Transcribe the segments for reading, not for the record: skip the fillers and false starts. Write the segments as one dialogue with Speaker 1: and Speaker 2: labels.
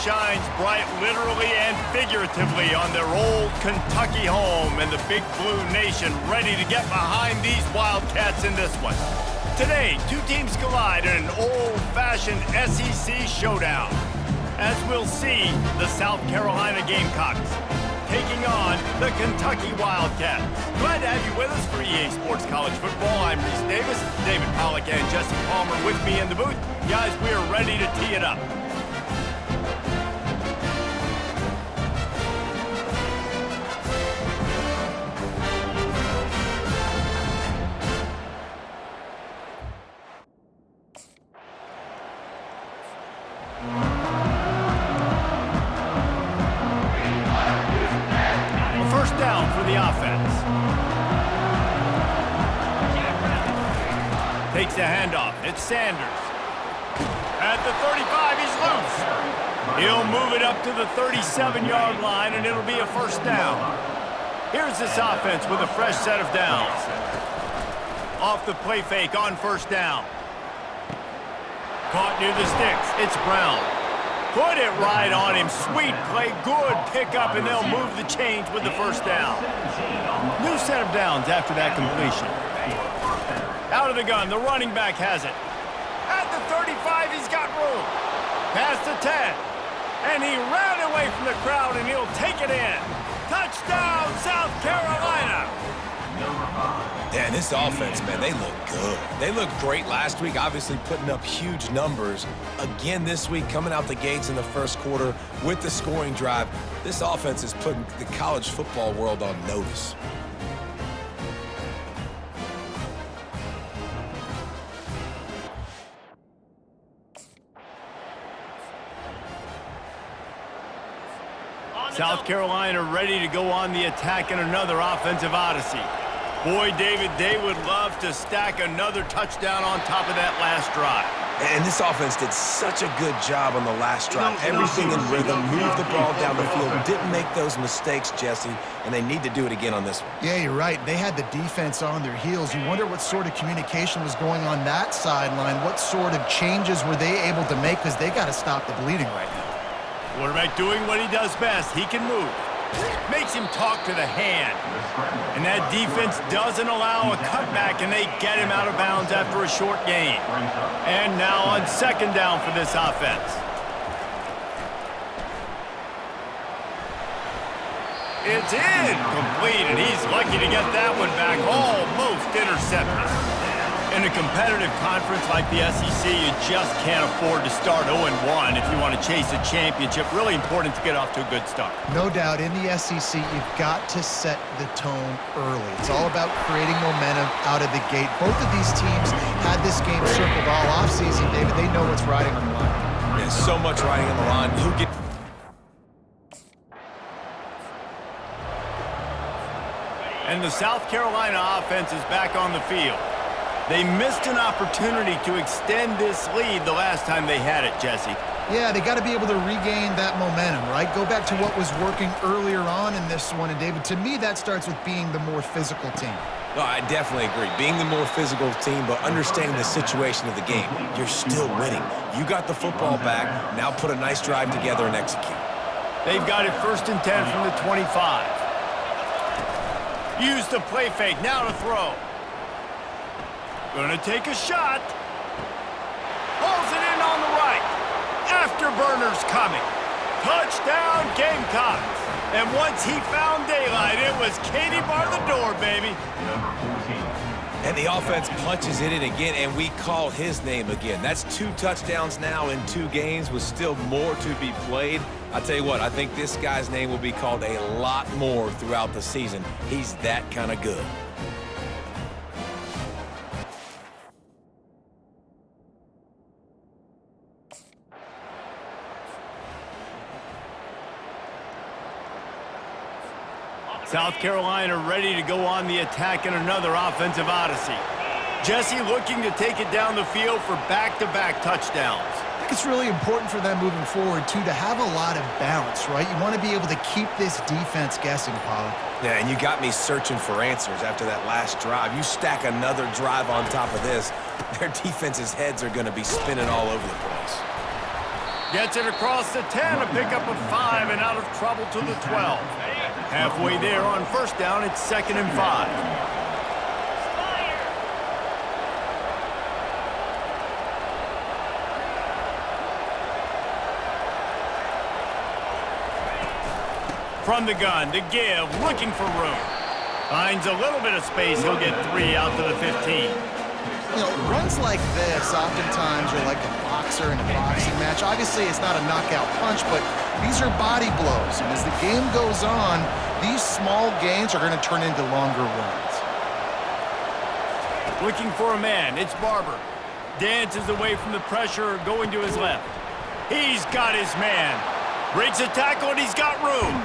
Speaker 1: shines bright literally and figuratively on their old Kentucky home, and the Big Blue Nation ready to get behind these Wildcats in this one. Today, two teams collide in an old-fashioned SEC showdown. As we'll see, the South Carolina Gamecocks taking on the Kentucky Wildcats. Glad to have you with us for EA Sports College Football. I'm Reese Davis, David Pollack and Jesse Palmer with me in the booth. Guys, we are ready to tee it up. First down for the offense. Takes a handoff. It's Sanders. At the 35, he's loose. He'll move it up to the 37-yard line, and it'll be a first down. Here's this offense with a fresh set of downs. Off the play fake on first down. Caught near the sticks. It's Brown. Put it right on him. Sweet play. Good pickup, and they'll move the chains with the first down. New set of downs after that completion. Out of the gun. The running back has it. At the 35, he's got room. Past the 10. And he ran away from the crowd, and he'll take it in. Touchdown, South Carolina.
Speaker 2: Yeah, and this offense, man, they look good. They looked great last week, obviously putting up huge numbers. Again this week, coming out the gates in the first quarter with the scoring drive. This offense is putting the college football world on notice.
Speaker 1: South Carolina ready to go on the attack in another offensive odyssey. Boy, David, they would love to stack another touchdown on top of that last drive.
Speaker 2: And this offense did such a good job on the last drive. Everything in rhythm, moved the ball down the field, didn't make those mistakes, Jesse, and they need to do it again on this one.
Speaker 3: Yeah, you're right. They had the defense on their heels. You wonder what sort of communication was going on that sideline. What sort of changes were they able to make, because they got to stop the bleeding right now.
Speaker 1: Quarterback doing what he does best. He can move. Makes him talk to the hand. And that defense doesn't allow a cutback, and they get him out of bounds after a short gain. And now on second down for this offense. It's in. Complete, and he's lucky to get that one back. Almost intercepted. In a competitive conference like the SEC, you just can't afford to start 0-1 if you want to chase a championship. Really important to get off to a good start.
Speaker 3: No doubt, in the SEC, you've got to set the tone early. It's all about creating momentum out of the gate. Both of these teams had this game circled all offseason, David. They know what's riding on the line.
Speaker 2: There's so much riding on the line.
Speaker 1: And the South Carolina offense is back on the field. They missed an opportunity to extend this lead the last time they had it, Jesse.
Speaker 3: Yeah, they got to be able to regain that momentum, right? Go back to what was working earlier on in this one. And, David, to me, that starts with being the more physical team.
Speaker 2: No, I definitely agree. Being the more physical team, but understanding the situation of the game. You're still winning. You got the football back. Now put a nice drive together and execute.
Speaker 1: They've got it 1st and 10 from the 25. Use the play fake. Now to throw. Gonna take a shot. Pulls it in on the right. Afterburners coming. Touchdown, Gamecocks. And once he found daylight, it was Katie bar the door, baby.
Speaker 2: And the offense punches it in again, and we call his name again. That's 2 touchdowns now in 2 games with still more to be played. I tell you what, I think this guy's name will be called a lot more throughout the season. He's that kind of good.
Speaker 1: South Carolina ready to go on the attack in another offensive odyssey. Jesse looking to take it down the field for back-to-back touchdowns.
Speaker 3: I think it's really important for them moving forward, too, to have a lot of balance, right? You want to be able to keep this defense guessing, Pollack.
Speaker 2: Yeah, and you got me searching for answers after that last drive. You stack another drive on top of this, their defense's heads are going to be spinning all over the place.
Speaker 1: Gets it across the 10, a pickup of 5, and out of trouble to the 12. Halfway there on first down, it's 2nd and 5. From the gun to give, looking for room. Finds a little bit of space. He'll get 3 out to the 15.
Speaker 3: You know, runs like this oftentimes are like a boxer in a boxing match. Obviously, it's not a knockout punch, but these are body blows. And as the game goes on, these small gains are going to turn into longer runs.
Speaker 1: Looking for a man. It's Barber. Dances away from the pressure, going to his left. He's got his man. Breaks a tackle, and he's got room.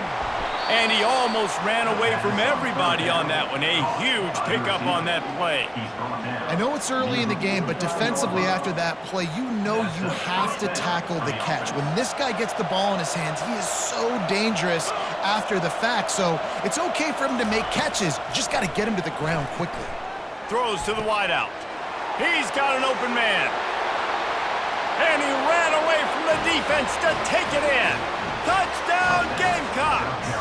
Speaker 1: And he almost ran away from everybody on that one. A huge pickup on that play.
Speaker 3: I know it's early in the game, but defensively after that play, you know you have to tackle the catch. When this guy gets the ball in his hands, he is so dangerous after the fact. So it's okay for him to make catches. You just got to get him to the ground quickly.
Speaker 1: Throws to the wideout. He's got an open man. And he ran away from the defense to take it in. Touchdown, Gamecocks!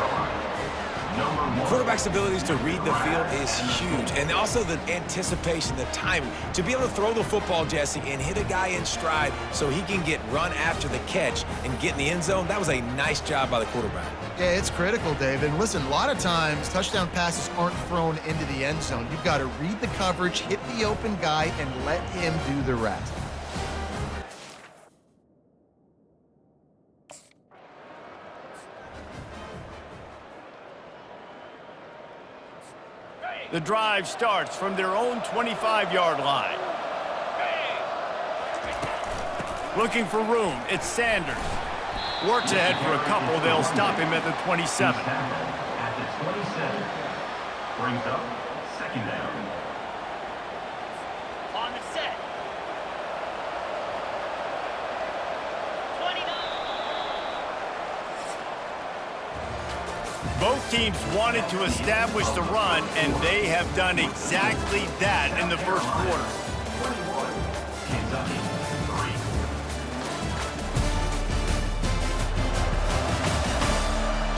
Speaker 2: Quarterback's abilities to read the field is huge, and also the anticipation, the timing. To be able to throw the football, Jesse, and hit a guy in stride so he can get run after the catch and get in the end zone, that was a nice job by the quarterback.
Speaker 3: Yeah, it's critical, David. And listen, a lot of times touchdown passes aren't thrown into the end zone. You've got to read the coverage, hit the open guy, and let him do the rest.
Speaker 1: The drive starts from their own 25-yard line. Looking for room, it's Sanders. Works ahead for a couple, they'll stop him at the 27.
Speaker 4: At the 27, brings up 2nd down.
Speaker 5: On the set. 29.
Speaker 1: Both teams wanted to establish the run, and they have done exactly that in the first quarter.
Speaker 4: 21, Kentucky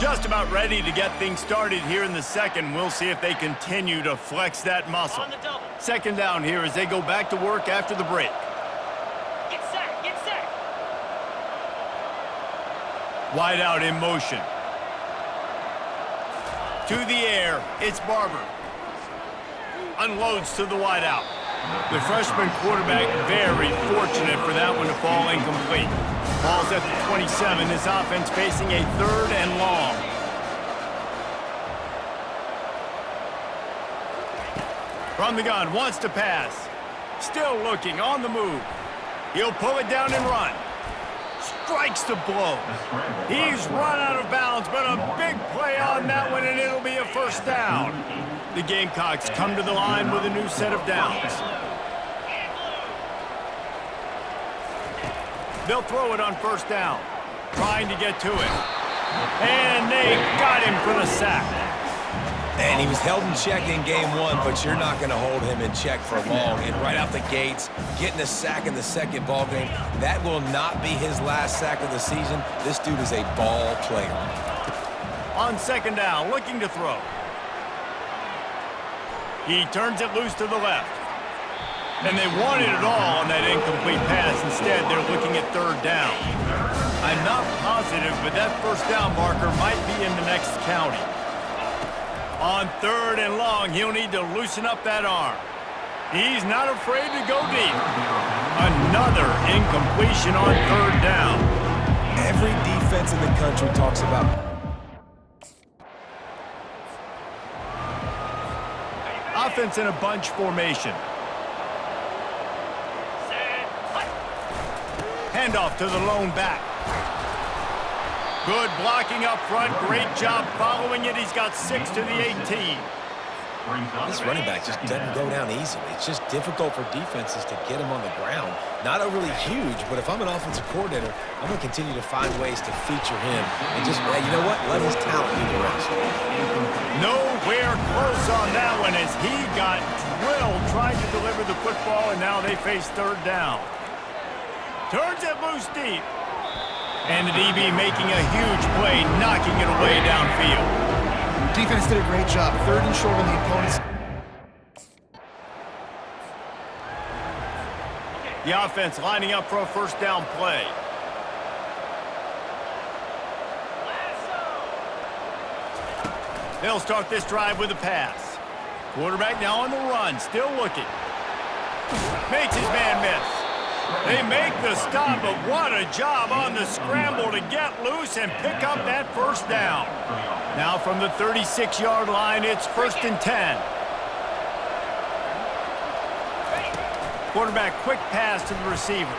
Speaker 4: 3.
Speaker 1: Just about ready to get things started here in the second. We'll see if they continue to flex that muscle.
Speaker 5: On the double.
Speaker 1: 2nd down here as they go back to work after the break.
Speaker 5: Get set. Get set.
Speaker 1: Wide out in motion. To the air, it's Barber. Unloads to the wideout. The freshman quarterback very fortunate for that one to fall incomplete. Ball's at the 27, his offense facing a 3rd and long. From the gun, wants to pass. Still looking, on the move. He'll pull it down and run. Strikes the blow. He's run out of bounds, but a big play on that one, and it'll be a first down. The Gamecocks come to the line with a new set of downs. They'll throw it on first down, trying to get to it. And they got him for the sack.
Speaker 2: And he was held in check in game 1, but you're not going to hold him in check for long. And right out the gates, getting a sack in the second ball game, that will not be his last sack of the season. This dude is a ball player.
Speaker 1: On 2nd down, looking to throw. He turns it loose to the left. And they wanted it all on that incomplete pass. Instead, they're looking at 3rd down. I'm not positive, but that first down marker might be in the next county. On 3rd and long, he'll need to loosen up that arm. He's not afraid to go deep. Another incompletion on 3rd down.
Speaker 2: Every defense in the country talks about
Speaker 1: Offense in a bunch formation. Handoff to the lone back. Good blocking up front. Great job following it. He's got 6 to the 18.
Speaker 2: this running back just doesn't go down easily. It's just difficult for defenses to get him on the ground. Not overly huge, but if I'm an offensive coordinator, I'm going to continue to find ways to feature him and just, you know what, let his talent do the rest.
Speaker 1: Nowhere close on that one as he got drilled trying to deliver the football, and now they face 3rd down. Turns it loose deep. And the DB making a huge play, knocking it away downfield.
Speaker 3: Defense did a great job. 3rd and short on the opponent's.
Speaker 1: The offense lining up for a first down play. They'll start this drive with a pass. Quarterback now on the run, still looking. Makes his man miss. They make the stop, but what a job on the scramble to get loose and pick up that first down. Now from the 36-yard line, it's 1st and 10. Quarterback quick pass to the receiver.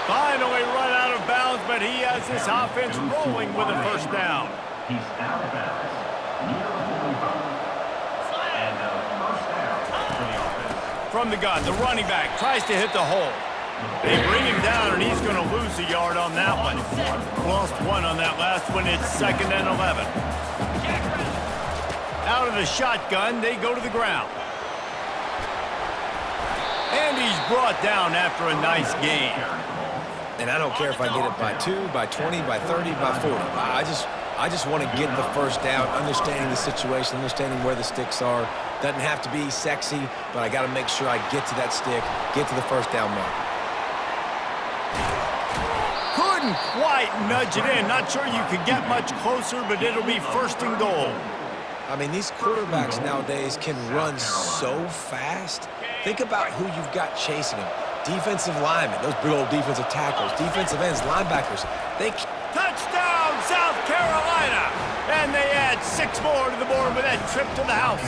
Speaker 1: Finally run out of bounds, but he has this offense rolling with a first down.
Speaker 4: He's out of bounds. Near the 45. And a first down for the offense.
Speaker 1: From the gun, the running back tries to hit the hole. They bring him down, and he's going to lose a yard on that one. Lost 1 on that last one. It's 2nd and 11. Out of the shotgun, they go to the ground. And he's brought down after a nice gain.
Speaker 2: And I don't care if I get it by 2, by 20, by 30, by 40. I just want to get the first down, understanding the situation, understanding where the sticks are. Doesn't have to be sexy, but I got to make sure I get to that stick, get to the first down mark.
Speaker 1: Couldn't quite nudge it in. Not sure you could get much closer, but it'll be 1st and goal.
Speaker 2: I mean, these quarterbacks nowadays can run so fast. Think about who you've got chasing them. Defensive linemen, those big old defensive tackles, defensive ends, linebackers.
Speaker 1: Touchdown, South Carolina! And they add 6 more to the board with that trip to the house.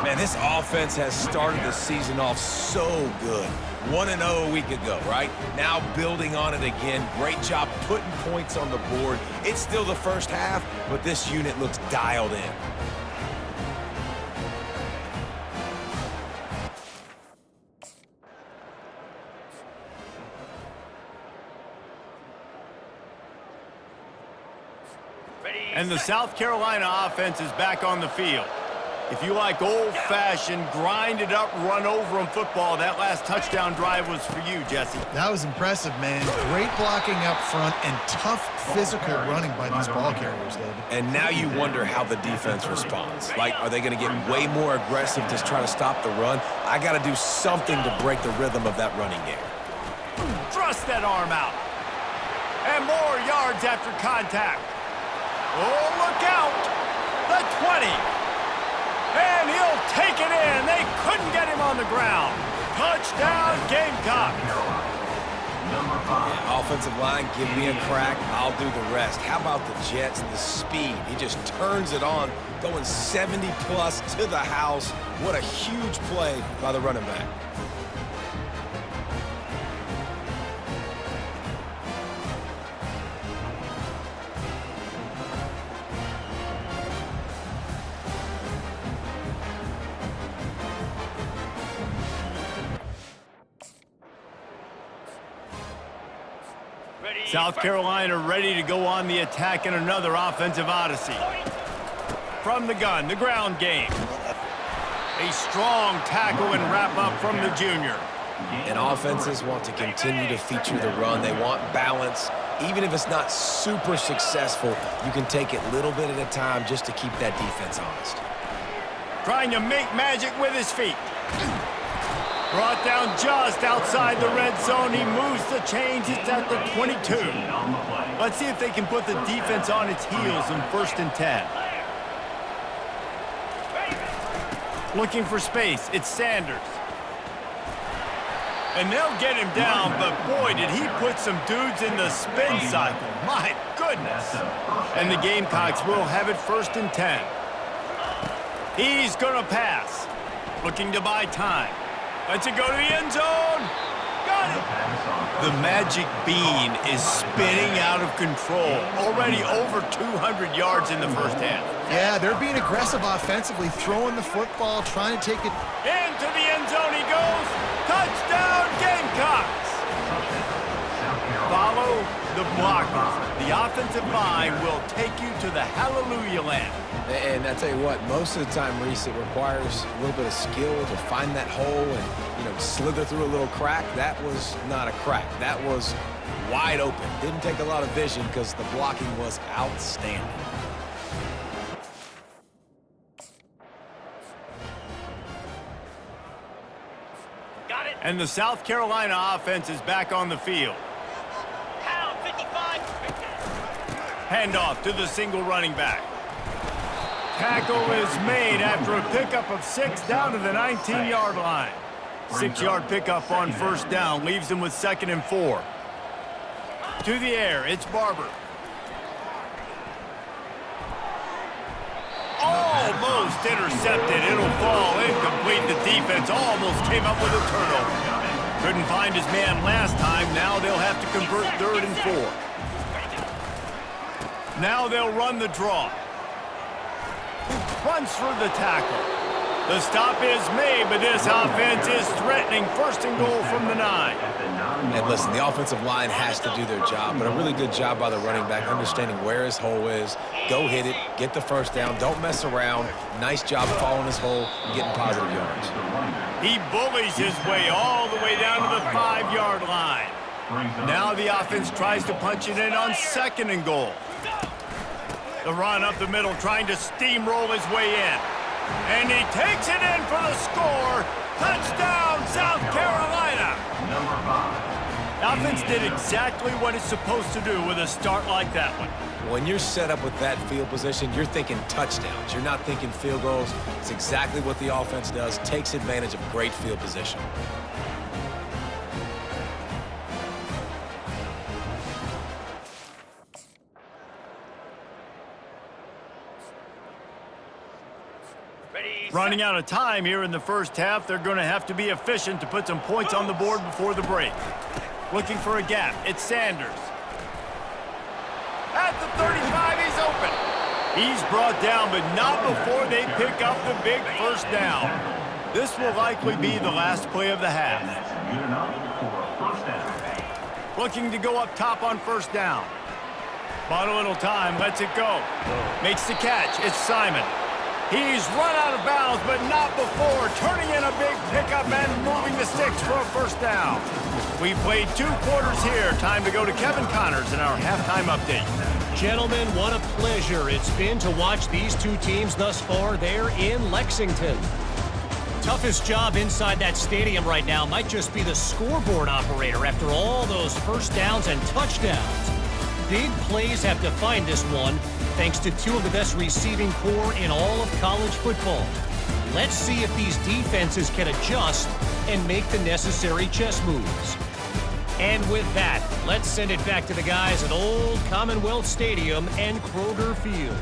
Speaker 2: Man, this offense has started the season off so good. 1-0 a week ago, right? Now building on it again. Great job putting points on the board. It's still the first half, but this unit looks dialed in.
Speaker 1: And the South Carolina offense is back on the field. If you like old-fashioned, grind-it-up, run-over-'em football, that last touchdown drive was for you, Jesse.
Speaker 3: That was impressive, man. Great blocking up front and tough physical running by these ball carriers, David.
Speaker 2: And now you wonder how the defense responds. Like, are they going to get way more aggressive to try to stop the run? I got to do something to break the rhythm of that running game.
Speaker 1: Thrust that arm out. And more yards after contact. Oh, look out! The 20. And he'll take it in. They couldn't get him on the ground. Touchdown, Gamecocks.
Speaker 2: Yeah, offensive line, give me a crack. I'll do the rest. How about the Jets, the speed? He just turns it on, going 70-plus to the house. What a huge play by the running back.
Speaker 1: South Carolina ready to go on the attack in another offensive odyssey. From the gun, the ground game. A strong tackle and wrap up from the junior.
Speaker 2: And offenses want to continue to feature the run. They want balance. Even if it's not super successful, you can take it little bit at a time just to keep that defense honest.
Speaker 1: Trying to make magic with his feet. Brought down just outside the red zone. He moves the chains. It's at the 22. Let's see if they can put the defense on its heels in 1st and 10. Looking for space. It's Sanders. And they'll get him down, but boy, did he put some dudes in the spin cycle. My goodness. And the Gamecocks will have it 1st and 10. He's going to pass. Looking to buy time. Lets it go to the end zone. Got it. The magic bean is spinning out of control. Already over 200 yards in the first half.
Speaker 3: Yeah, they're being aggressive offensively, throwing the football, trying to take it.
Speaker 1: Into the end zone he goes. Touchdown, Gamecocks. Follow the blockers. The offensive line will take you to the hallelujah land.
Speaker 2: And I tell you what, most of the time, Reese, it requires a little bit of skill to find that hole and, slither through a little crack. That was not a crack. That was wide open. Didn't take a lot of vision because the blocking was outstanding.
Speaker 5: Got it.
Speaker 1: And the South Carolina offense is back on the field.
Speaker 5: Pound 55.
Speaker 1: Handoff to the single running back. Tackle is made after a pickup of 6 down to the 19-yard line. 6-yard pickup on first down leaves them with 2nd and 4. To the air, it's Barber. Almost intercepted. It'll fall incomplete. The defense almost came up with a turnover. Couldn't find his man last time. Now they'll have to convert 3rd and 4. Now they'll run the draw. Runs through the tackle. The stop is made, but this offense is threatening 1st and goal from the 9.
Speaker 2: And listen, the offensive line has to do their job, but a really good job by the running back understanding where his hole is. Go hit it, get the first down, don't mess around. Nice job following his hole and getting positive yards.
Speaker 1: He bullies his way all the way down to the 5-yard line. Now the offense tries to punch it in on 2nd and goal. The run up the middle, trying to steamroll his way in. And he takes it in for the score. Touchdown, South Carolina.
Speaker 4: Number 5.
Speaker 1: The offense did exactly what it's supposed to do with a start like that one.
Speaker 2: When you're set up with that field position, you're thinking touchdowns. You're not thinking field goals. It's exactly what the offense does, takes advantage of great field position.
Speaker 1: Running out of time here in the first half, they're going to have to be efficient to put some points on the board before the break. Looking for a gap, it's Sanders. At the 35, he's open. He's brought down, but not before they pick up the big first down. This will likely be the last play of the half.
Speaker 4: Good enough for a first down.
Speaker 1: Looking to go up top on first down. Bought a little time, lets it go. Makes the catch, it's Simon. He's run out of bounds, but not before turning in a big pickup and moving the sticks for a first down. We've played 2 quarters here. Time to go to Kevin Connors in our halftime update.
Speaker 6: Gentlemen, what a pleasure it's been to watch these 2 teams thus far there in Lexington. Toughest job inside that stadium right now might just be the scoreboard operator after all those first downs and touchdowns. Big plays have defined this one, thanks to 2 of the best receiving corps in all of college football. Let's see if these defenses can adjust and make the necessary chess moves. And with that, let's send it back to the guys at Old Commonwealth Stadium and Kroger Field.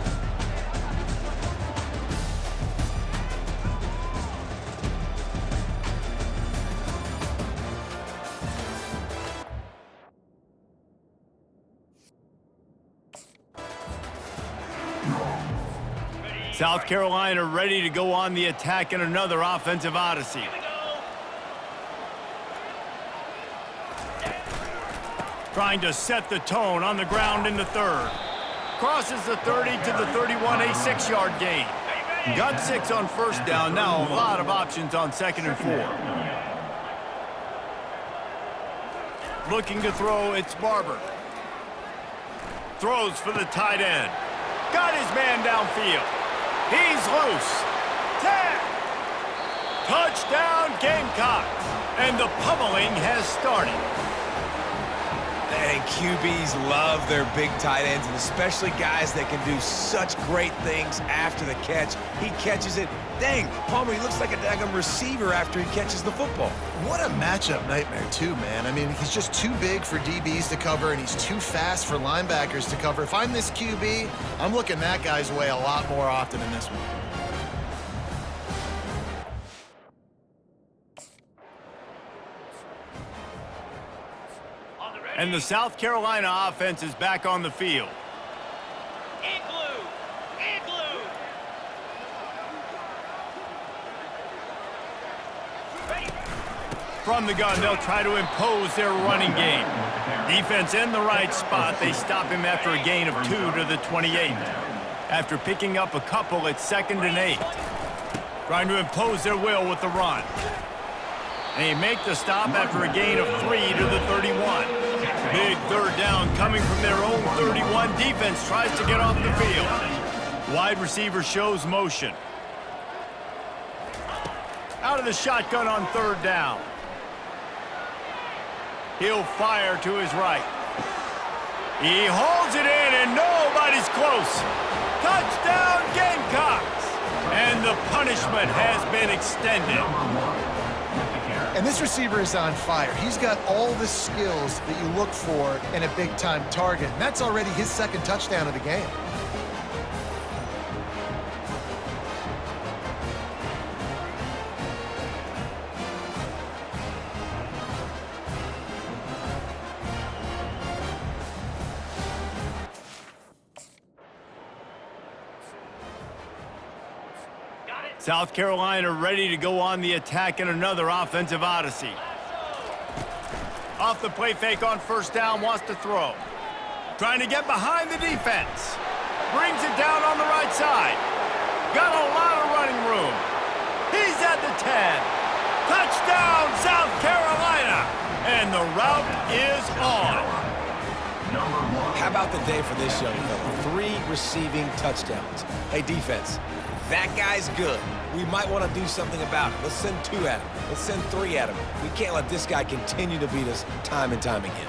Speaker 1: South Carolina ready to go on the attack in another offensive odyssey. Trying to set the tone on the ground in the 3rd. Crosses the 30 to the 31, a 6-yard gain. Got 6 on first down, now a lot of options on 2nd and 4. Looking to throw, it's Barber. Throws for the tight end. Got his man downfield. He's loose. 10. Touchdown Gamecocks. And the pummeling has started.
Speaker 2: And QBs love their big tight ends, and especially guys that can do such great things after the catch. He catches it. Dang, Palmer, he looks like a daggum receiver after he catches the football.
Speaker 3: What a matchup nightmare, too, man. I mean, he's just too big for DBs to cover, and he's too fast for linebackers to cover. If I'm this QB, I'm looking that guy's way a lot more often in this one.
Speaker 1: And the South Carolina offense is back on the field.
Speaker 5: Igloo! Igloo!
Speaker 1: From the gun, they'll try to impose their running game. Defense in the right spot. They stop him after a gain of 2 to the 28. After picking up a couple, it's 2nd and 8. Trying to impose their will with the run. And they make the stop after a gain of 3 to the 31. Big 3rd down coming from their own 31. Defense tries to get off the field. Wide receiver shows motion. Out of the shotgun on 3rd down. He'll fire to his right. He holds it in, and nobody's close. Touchdown, Gamecocks! And the punishment has been extended.
Speaker 3: And this receiver is on fire. He's got all the skills that you look for in a big-time target. And that's already his 2nd touchdown of the game.
Speaker 1: South Carolina ready to go on the attack in another offensive odyssey. Off the play fake on 1st down, wants to throw. Trying to get behind the defense. Brings it down on the right side. Got a lot of running room. He's at the 10. Touchdown, South Carolina! And the route is on.
Speaker 2: How about the day for this young fella? 3 receiving touchdowns. Hey, defense. That guy's good. We might want to do something about it. Let's send 2 at him. Let's send 3 at him. We can't let this guy continue to beat us time and time again.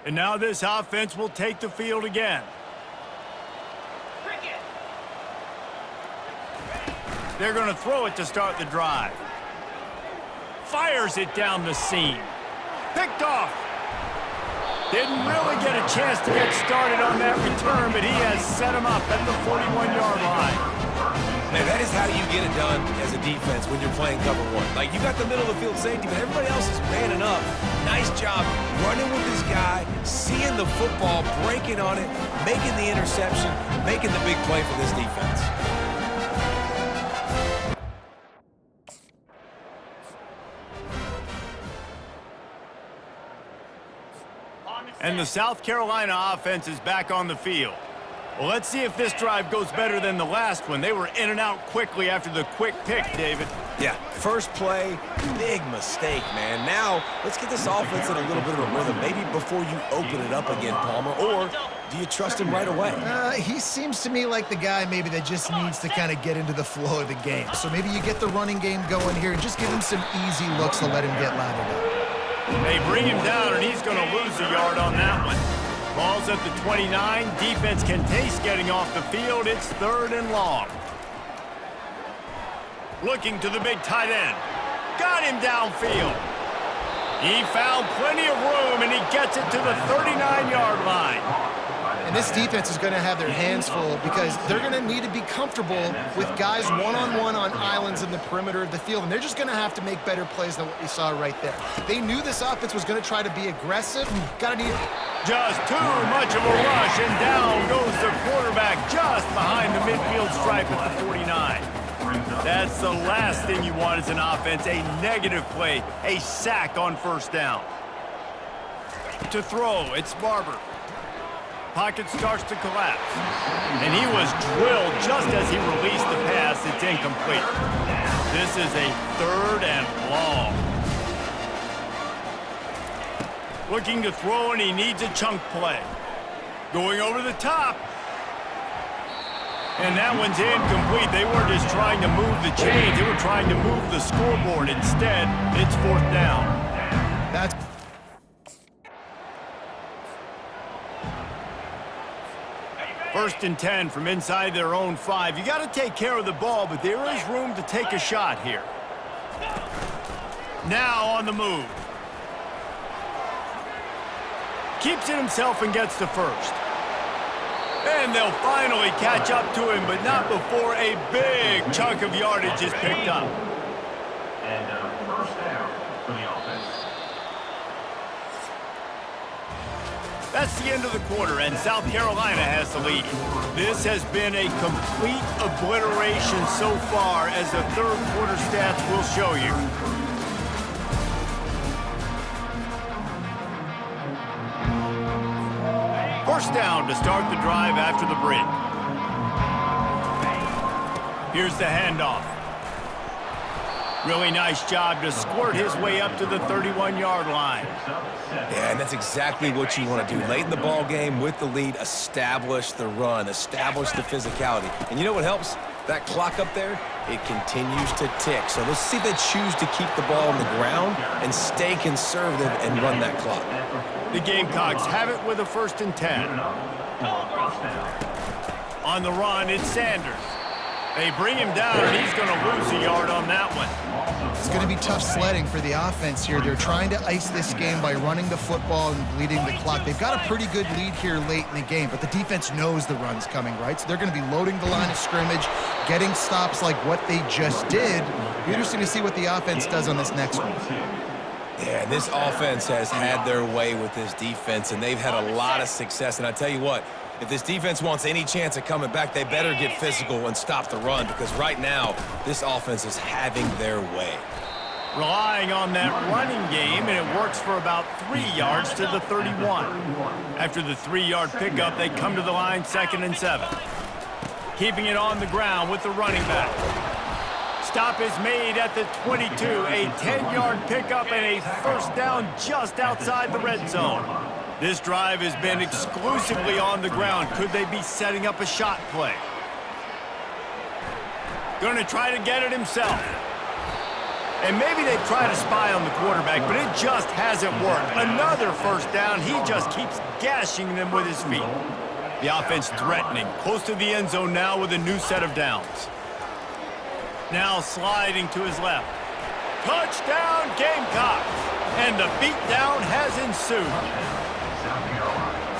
Speaker 1: And now this offense will take the field again. They're going to throw it to start the drive. Fires it down the seam. Picked off. Didn't really get a chance to get started on that return, but he has set him up at the 41-yard line.
Speaker 2: Man, that is how you get it done as a defense when you're playing cover 1. Like, you got the middle of the field safety, but everybody else is manning up. Nice job running with this guy, seeing the football, breaking on it, making the interception, making the big play for this defense.
Speaker 1: And the South Carolina offense is back on the field. Well, let's see if this drive goes better than the last one. They were in and out quickly after the quick pick, David.
Speaker 2: Yeah, first play, big mistake, man. Now, let's get this offense in a little bit of a rhythm, maybe before you open it up again, Palmer, or do you trust him right away?
Speaker 3: He seems to me like the guy maybe that just needs to kind of get into the flow of the game. So maybe you get the running game going here and just give him some easy looks to let him get lathered up.
Speaker 1: They bring him down, and he's going to lose a yard on that one. Ball's at the 29. Defense can taste getting off the field. It's 3rd and long. Looking to the big tight end. Got him downfield. He found plenty of room, and he gets it to the 39-yard line.
Speaker 3: And this defense is going to have their hands full because they're going to need to be comfortable with guys one-on-one on islands in the perimeter of the field. And they're just going to have to make better plays than what we saw right there. They knew this offense was going to try to be aggressive.
Speaker 1: Just too much of a rush, and down goes the quarterback just behind the midfield stripe at the 49. That's the last thing you want as an offense, a negative play, a sack on 1st down. To throw, it's Barber. Pocket starts to collapse. And he was drilled just as he released the pass. It's incomplete. This is a 3rd and long. Looking to throw, and he needs a chunk play. Going over the top. And that one's incomplete. They weren't just trying to move the chains. They were trying to move the scoreboard. Instead, it's 4th down.
Speaker 3: That's
Speaker 1: 1st and 10 from inside their own 5. You got to take care of the ball, but there is room to take a shot here. Now on the move. Keeps it himself and gets to 1st. And they'll finally catch up to him, but not before a big chunk of yardage is picked up.
Speaker 4: And 1st down for the offense.
Speaker 1: That's the end of the quarter, and South Carolina has the lead. This has been a complete obliteration so far, as the third quarter stats will show you. First down to start the drive after the break. Here's the handoff. Really nice job to squirt his way up to the 31-yard line.
Speaker 2: Yeah, and that's exactly what you want to do. Late in the ball game with the lead, establish the run, establish the physicality. And you know what helps? That clock up there, it continues to tick. So let's see if they choose to keep the ball on the ground and stay conservative and run that clock.
Speaker 1: The Gamecocks have it with a 1st and 10. On the run, it's Sanders. They bring him down, and he's going to lose a yard on that one.
Speaker 3: It's going to be tough sledding for the offense here. They're trying to ice this game by running the football and bleeding the clock. They've got a pretty good lead here late in the game, but the defense knows the run's coming, right? So they're going to be loading the line of scrimmage, getting stops like what they just did. Be interesting to see what the offense does on this next one.
Speaker 2: Yeah, this offense has had their way with this defense, and they've had a lot of success. And I tell you what, if this defense wants any chance of coming back, they better get physical and stop the run, because right now, this offense is having their way.
Speaker 1: Relying on that running game, and it works for about 3 yards to the 31. After the 3-yard pickup, they come to the line 2nd and 7. Keeping it on the ground with the running back. Stop is made at the 22, a 10-yard pickup and a first down just outside the red zone. This drive has been exclusively on the ground. Could they be setting up a shot play? Going to try to get it himself. And maybe they've tried to spy on the quarterback, but it just hasn't worked. Another first down. He just keeps gashing them with his feet. The offense threatening, close to the end zone now with a new set of downs. Now sliding to his left. Touchdown, Gamecocks! And the beatdown has ensued.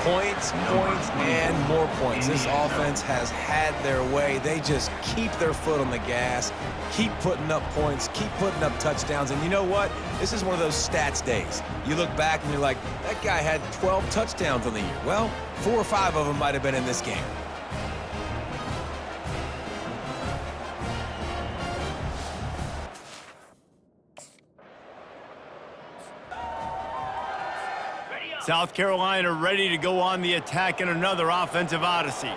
Speaker 2: Points, and more points. This offense has had their way. They just keep their foot on the gas, keep putting up points, keep putting up touchdowns. And you know what? This is one of those stats days. You look back and you're like, that guy had 12 touchdowns on the year. Well, 4 or 5 of them might have been in this game.
Speaker 1: South Carolina ready to go on the attack in another offensive odyssey.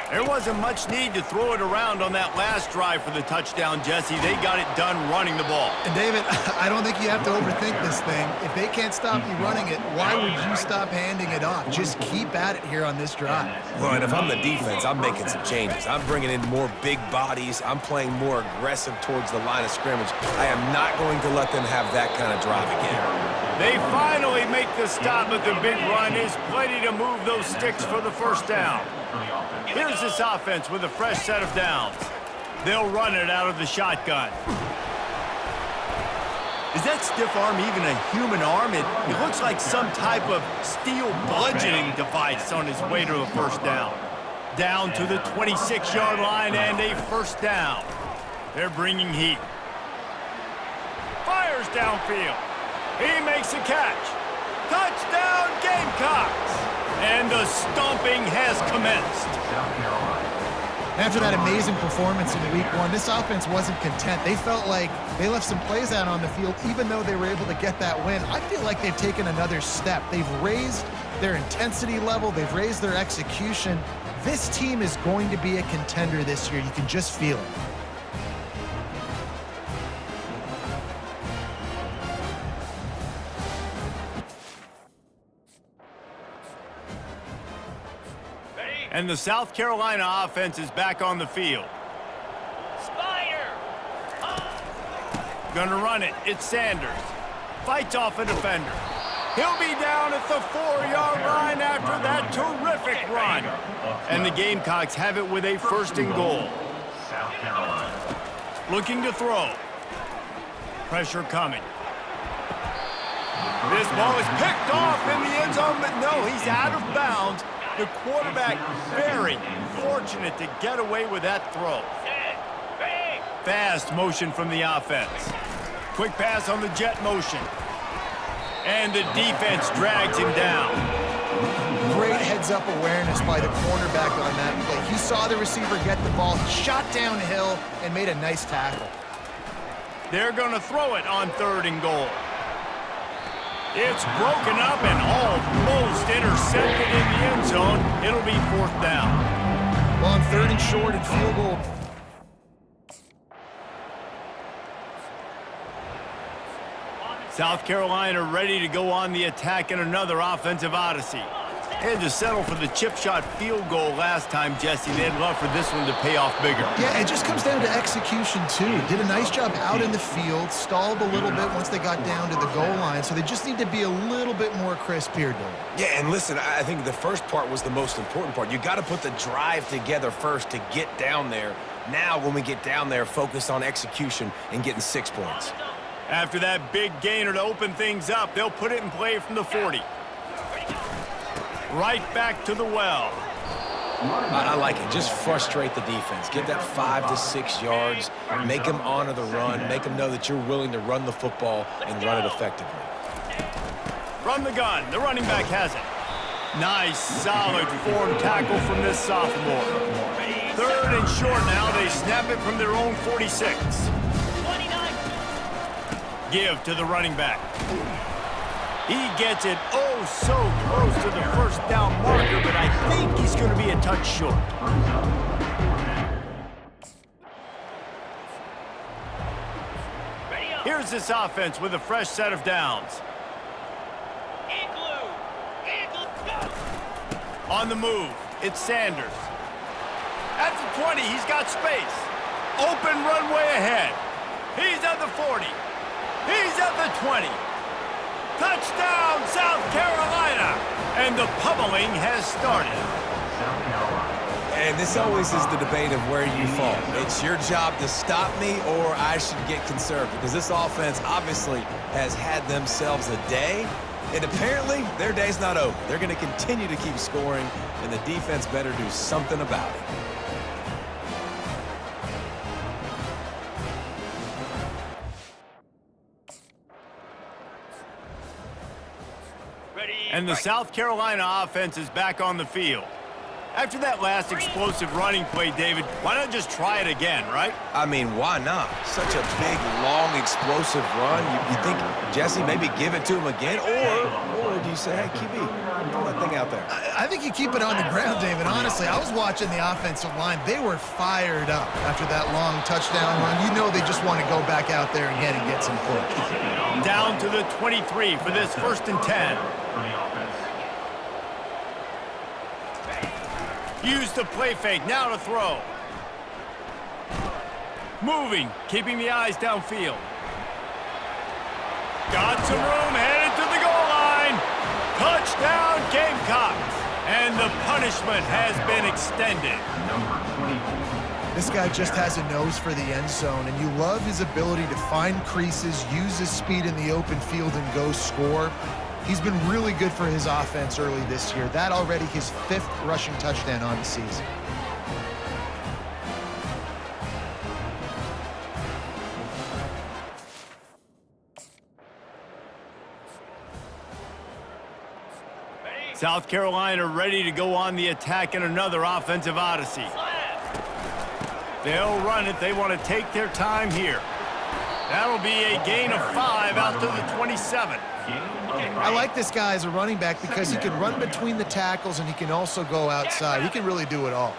Speaker 1: There wasn't much need to throw it around on that last drive for the touchdown, Jesse. They got it done running the ball.
Speaker 3: And David, I don't think you have to overthink this thing. If they can't stop you running it, why would you stop handing it off? Just keep at it here on this drive.
Speaker 2: Well, and if I'm the defense, I'm making some changes. I'm bringing in more big bodies. I'm playing more aggressive towards the line of scrimmage. I am not going to let them have that kind of drive again.
Speaker 1: They finally make the stop, but the big run is plenty to move those sticks for the first down. Here's this offense with a fresh set of downs. They'll run it out of the shotgun. Is that stiff arm even a human arm? It looks like some type of steel bludgeoning device on his way to a first down. Down to the 26-yard line and a first down. They're bringing heat. Fires downfield. He makes a catch. Touchdown, Gamecocks! And the stomping has commenced.
Speaker 3: After that amazing performance in week 1, this offense wasn't content. They felt like they left some plays out on the field, even though they were able to get that win. I feel like they've taken another step. They've raised their intensity level. They've raised their execution. This team is going to be a contender this year. You can just feel it.
Speaker 1: And the South Carolina offense is back on the field.
Speaker 5: Spider!
Speaker 1: Gonna run it. It's Sanders. Fights off a defender. He'll be down at the 4-yard line after that terrific run. And the Gamecocks have it with a first and goal.
Speaker 4: South Carolina.
Speaker 1: Looking to throw. Pressure coming. This ball is picked off in the end zone, but no, he's out of bounds. The quarterback very fortunate to get away with that throw. Fast motion from the offense. Quick pass on the jet motion. And the defense drags him down.
Speaker 3: Great heads-up awareness by the cornerback on that play. He saw the receiver get the ball, shot downhill, and made a nice tackle.
Speaker 1: They're going to throw it on 3rd and goal. It's broken up and almost intercepted in the end zone. It'll be 4th down.
Speaker 3: Well, on 3rd and short and field goal.
Speaker 1: South Carolina ready to go on the attack in another offensive odyssey. They had to settle for the chip shot field goal last time, Jesse. They'd love for this one to pay off bigger.
Speaker 3: Yeah, it just comes down to execution, too. Did a nice job out in the field, stalled a little bit once they got down to the goal line, so they just need to be a little bit more crisp here, Dave.
Speaker 2: Yeah, and listen, I think the first part was the most important part. You got to put the drive together first to get down there. Now, when we get down there, focus on execution and getting 6 points.
Speaker 1: After that big gainer to open things up, they'll put it in play from the 40. Right back to the well.
Speaker 2: I like it. Just frustrate the defense. Get that 5 to 6 yards. Make them honor the run. Make them know that you're willing to run the football and run it effectively.
Speaker 1: From the gun, the running back has it. Nice, solid form tackle from this sophomore. 3rd and short now. They snap it from their own 46.
Speaker 5: 29.
Speaker 1: Give to the running back. He gets it oh so close to the 1st down marker, but I think he's going to be a touch short. Here's this offense with a fresh set of downs. On the move, it's Sanders. At the 20, he's got space. Open runway ahead. He's at the 40. He's at the 20. Touchdown, South Carolina! And the pummeling has started.
Speaker 2: And this always is the debate of where you fall. It's your job to stop me or I should get conservative, because this offense obviously has had themselves a day, and apparently their day's not over. They're going to continue to keep scoring, and the defense better do something about it.
Speaker 1: And the South Carolina offense is back on the field. After that last explosive running play, David, why not just try it again, right?
Speaker 2: I mean, why not? Such a big, long, explosive run. You think, Jesse, maybe give it to him again? Or do you say, hey, QB, throw that thing out there?
Speaker 3: I think you keep it on the ground, David. Honestly, I was watching the offensive line. They were fired up after that long touchdown run. You know they just want to go back out there again and get some push.
Speaker 1: Down to the 23 for this 1st and 10. Use the play fake, now to throw. Moving, keeping the eyes downfield. Got some room, headed to the goal line. Touchdown, Gamecocks. And the punishment has been extended.
Speaker 3: This guy just has a nose for the end zone, and you love his ability to find creases, use his speed in the open field, and go score. He's been really good for his offense early this year. That already his 5th rushing touchdown on the season.
Speaker 1: South Carolina ready to go on the attack in another offensive odyssey. They'll run it. They want to take their time here. That'll be a gain of 5 out to the 27.
Speaker 3: I like this guy as a running back because he can run between the tackles and he can also go outside. He can really do it all.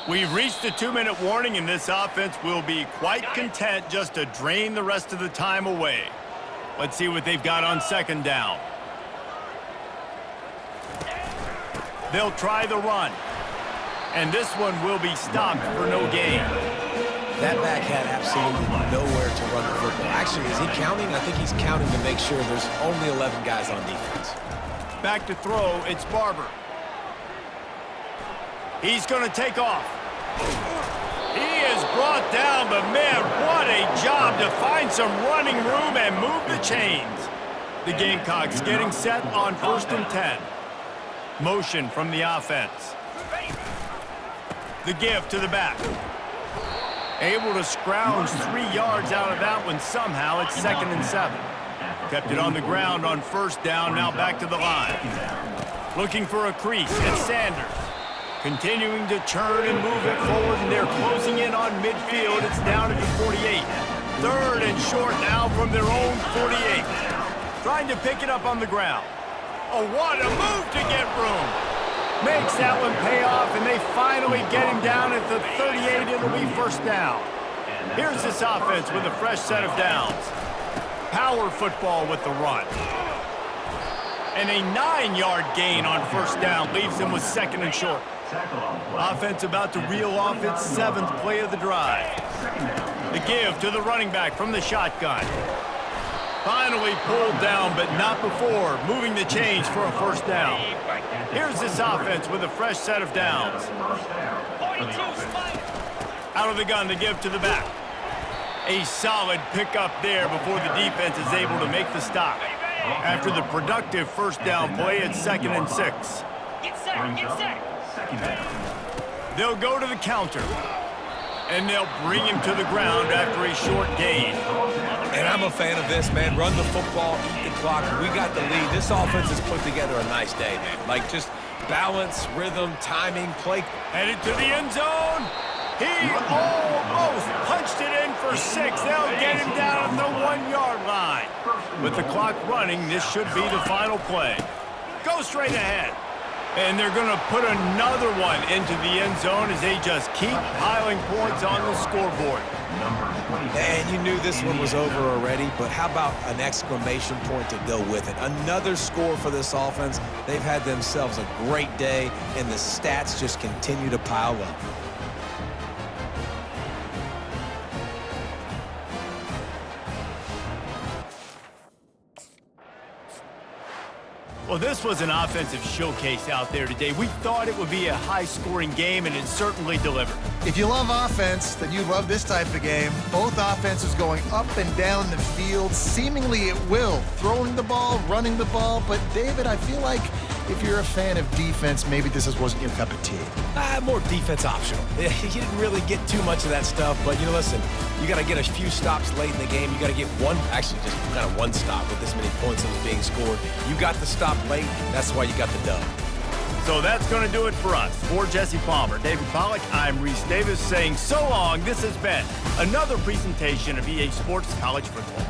Speaker 1: We've reached the 2-minute warning, and this offense will be quite content just to drain the rest of the time away. Let's see what they've got on 2nd down. They'll try the run. And this one will be stopped for no gain.
Speaker 2: That back had absolutely nowhere to run the football. Actually, is he counting? I think he's counting to make sure there's only 11 guys on defense.
Speaker 1: Back to throw, it's Barber. He's going to take off. He is brought down, but man, what a job to find some running room and move the chains. The Gamecocks getting set on 1st and 10. Motion from the offense. The give to the back. Able to scrounge 3 yards out of that one somehow. It's 2nd and 7. Kept it on the ground on 1st down, now back to the line. Looking for a crease, it's Sanders. Continuing to churn and move it forward, and they're closing in on midfield. It's down to the 48. Third and short now from their own 48. Trying to pick it up on the ground. Oh, what a move to get room. Makes that one pay off, and they finally get him down at the 38. It'll be first down. Here's this offense with a fresh set of downs. Power football with the run. And a 9-yard gain on first down leaves them with second and short. Offense about to reel off its 7th play of the drive. The give to the running back from the shotgun. Finally pulled down, but not before moving the chains for a first down. Here's this offense with a fresh set of downs.
Speaker 5: 42, Spider.
Speaker 1: Out of the gun to give to the back. A solid pickup there before the defense is able to make the stop. After the productive first down play, it's 2nd and 6.
Speaker 5: Get set, get set.
Speaker 1: They'll go to the counter. And they'll bring him to the ground after a short gain.
Speaker 2: And I'm a fan of this, man. Run the football, eat the clock. We got the lead. This offense has put together a nice day, man. Like, just balance, rhythm, timing, play.
Speaker 1: Headed to the end zone. He almost punched it in for 6. They'll get him down at the 1-yard line. With the clock running, this should be the final play. Go straight ahead. And they're going to put another one into the end zone as they just keep piling points on the scoreboard.
Speaker 2: Man, you knew this one was over already, but how about an exclamation point to go with it? Another score for this offense. They've had themselves a great day, and the stats just continue to pile up.
Speaker 1: Well, this was an offensive showcase out there today. We thought it would be a high-scoring game, and it certainly delivered.
Speaker 3: If you love offense, then you love this type of game. Both offenses going up and down the field, seemingly at will, throwing the ball, running the ball. But, David, I feel like if you're a fan of defense, maybe this wasn't your cup of tea.
Speaker 2: More defense optional. You didn't really get too much of that stuff, but, you know, listen, you got to get a few stops late in the game. You got to get actually just kind of one stop with this many points that was being scored. You got the stop late. That's why you got the dub.
Speaker 1: So that's going to do it for us. For Jesse Palmer, David Pollack, I'm Reese Davis saying so long. This has been another presentation of EA Sports College Football.